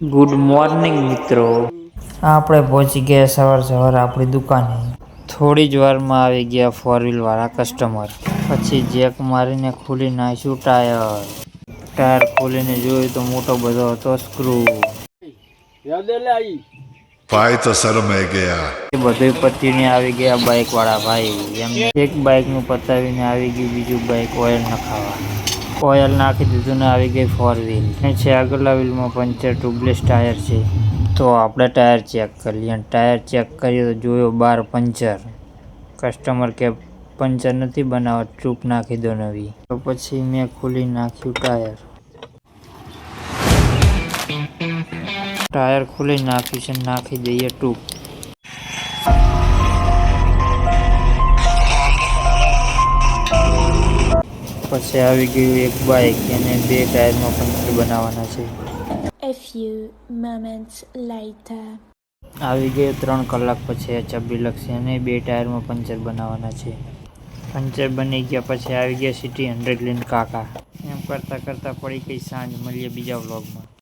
Good morning મિત્રો, આપણે પહોંચી ગયા સવાર આપણી દુકાને. થોડી જ વારમાં આવી ગયા 4 વ્હીલ વાળા કસ્ટમર. પછી જેક મારીને ખોલી નાખ્યું ટાયર ખોલીને જોયું તો મોટો બધો હતો સ્ક્રૂ. ભાઈ તો શરમાઈ ગયા. એ બધું પતીને આવી ગયા બાઇક વાળા ભાઈ. એમને એક બાઇક નું પતાવીને આવી ગયું બીજું બાઇક ઓઇલ નખાવા. ઓઇલ નાખી દીધું ને આવી ગઈ 4 વ્હીલ. છે આગળના વ્હીલમાં પંચર, ટ્યુબલેસ ટાયર છે. તો આપણે ટાયર ચેક કરીએ. ટાયર ચેક કરીએ તો જોયો 12 પંચર. કસ્ટમર કે પંચર નથી બનાવવા, ટ્યુબ નાખી દો નવી. તો પછી મેં ખોલી નાખ્યું ટાયર ખોલી નાખ્યું છે, નાખી દઈએ ટ્યુબ. પછી આવી ગયું એક બાઇક, એને 2 ટાયરમાં પંચર બનાવવાના છે. A few moments later. આવી ગયો 3 કલાક પછી HF Deluxe, એને 2 ટાયરમાં પંચર બનાવવાના છે. પંચર બની ગયા પછી આવી ગયા સિટી 100 લઈને કાકા. એમ કરતાં પડી ગઈ સાંજ. મળીએ બીજા વ્લોગમાં.